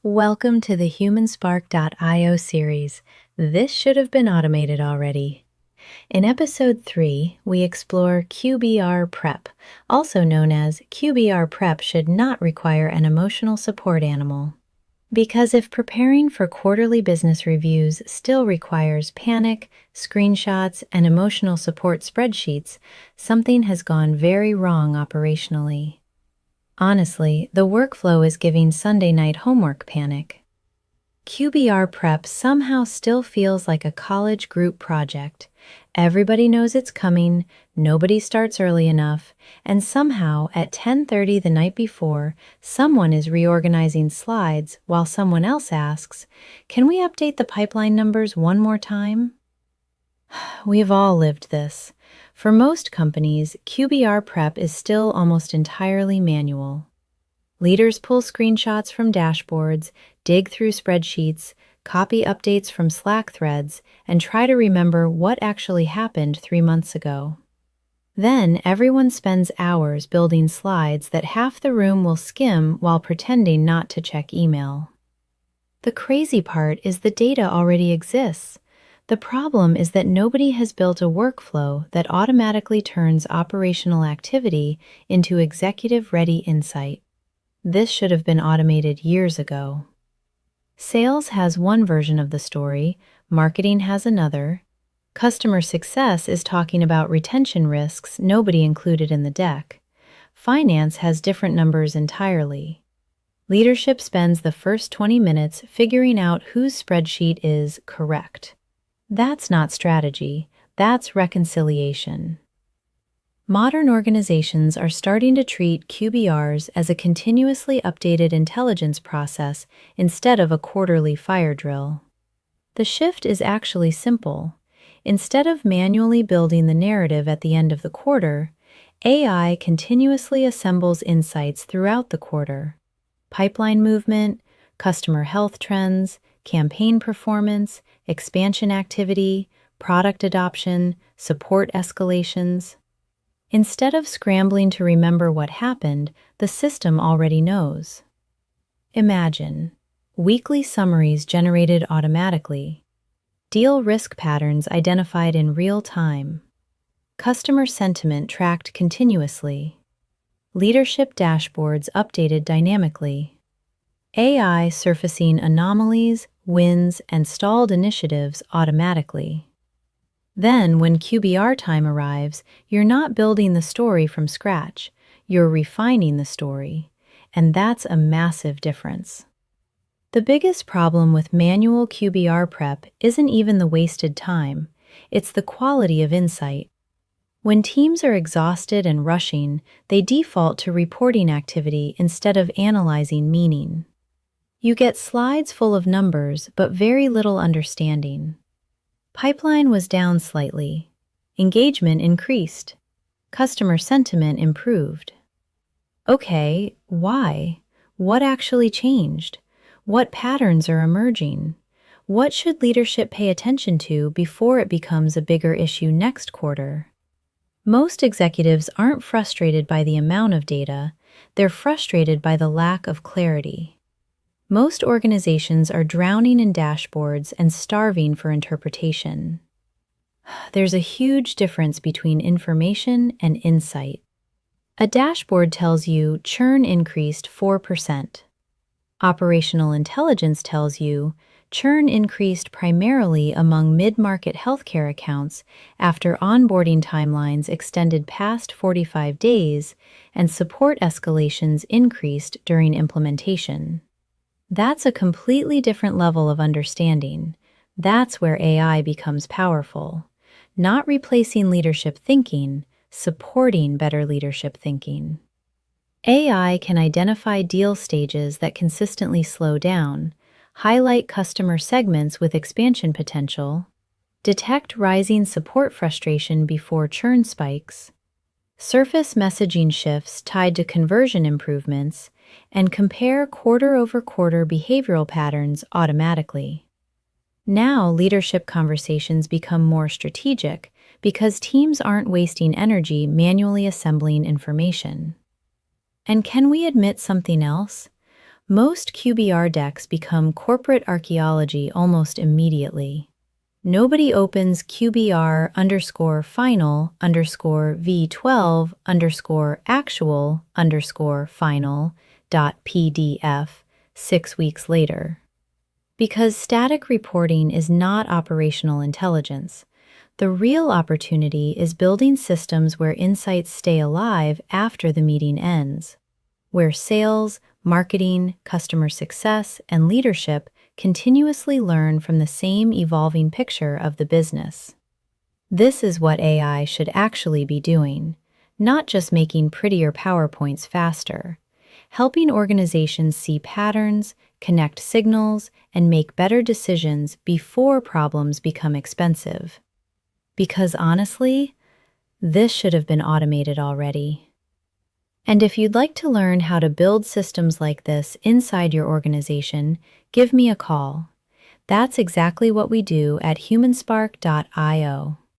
Welcome to the HumanSpark.io series. This should have been automated already. In episode 3, we explore QBR prep, also known as QBR prep should not require an emotional support animal. Because if preparing for quarterly business reviews still requires panic, screenshots, and emotional support spreadsheets, something has gone very wrong operationally. Honestly, the workflow is giving Sunday night homework panic. QBR prep somehow still feels like a college group project. Everybody knows it's coming, nobody starts early enough, and somehow at 10:30 the night before, someone is reorganizing slides while someone else asks, "Can we update the pipeline numbers one more time?" We've all lived this. For most companies, QBR prep is still almost entirely manual. Leaders pull screenshots from dashboards, dig through spreadsheets, copy updates from Slack threads, and try to remember what actually happened 3 months ago. Then everyone spends hours building slides that half the room will skim while pretending not to check email. The crazy part is the data already exists. The problem is that nobody has built a workflow that automatically turns operational activity into executive-ready insight. This should have been automated years ago. Sales has one version of the story, marketing has another. Customer success is talking about retention risks nobody included in the deck. Finance has different numbers entirely. Leadership spends the first 20 minutes figuring out whose spreadsheet is correct. That's not strategy, that's reconciliation. Modern organizations are starting to treat QBRs as a continuously updated intelligence process instead of a quarterly fire drill. The shift is actually simple. Instead of manually building the narrative at the end of the quarter, AI continuously assembles insights throughout the quarter. Pipeline movement, customer health trends, campaign performance, expansion activity, product adoption, support escalations. Instead of scrambling to remember what happened, the system already knows. Imagine weekly summaries generated automatically, deal risk patterns identified in real time, customer sentiment tracked continuously, leadership dashboards updated dynamically, AI surfacing anomalies, wins, and stalled initiatives automatically. Then, when QBR time arrives, you're not building the story from scratch, you're refining the story, and that's a massive difference. The biggest problem with manual QBR prep isn't even the wasted time, it's the quality of insight. When teams are exhausted and rushing, they default to reporting activity instead of analyzing meaning. You get slides full of numbers, but very little understanding. Pipeline was down slightly. Engagement increased. Customer sentiment improved. Okay, why? What actually changed? What patterns are emerging? What should leadership pay attention to before it becomes a bigger issue next quarter? Most executives aren't frustrated by the amount of data, they're frustrated by the lack of clarity. Most organizations are drowning in dashboards and starving for interpretation. There's a huge difference between information and insight. A dashboard tells you churn increased 4%. Operational intelligence tells you churn increased primarily among mid-market healthcare accounts after onboarding timelines extended past 45 days and support escalations increased during implementation. That's a completely different level of understanding. That's where AI becomes powerful. Not replacing leadership thinking, supporting better leadership thinking. AI can identify deal stages that consistently slow down, highlight customer segments with expansion potential, detect rising support frustration before churn spikes, surface messaging shifts tied to conversion improvements, and compare quarter-over-quarter behavioral patterns automatically. Now, leadership conversations become more strategic because teams aren't wasting energy manually assembling information. And can we admit something else? Most QBR decks become corporate archaeology almost immediately. Nobody opens QBR underscore final underscore V12 underscore actual underscore final dot PDF 6 weeks later. Because static reporting is not operational intelligence. The real opportunity is building systems where insights stay alive after the meeting ends, where sales, marketing, customer success, and leadership continuously learn from the same evolving picture of the business. This is what AI should actually be doing, not just making prettier PowerPoints faster, helping organizations see patterns, connect signals, and make better decisions before problems become expensive. Because honestly, this should have been automated already. And if you'd like to learn how to build systems like this inside your organization, give me a call. That's exactly what we do at HumanSpark.io.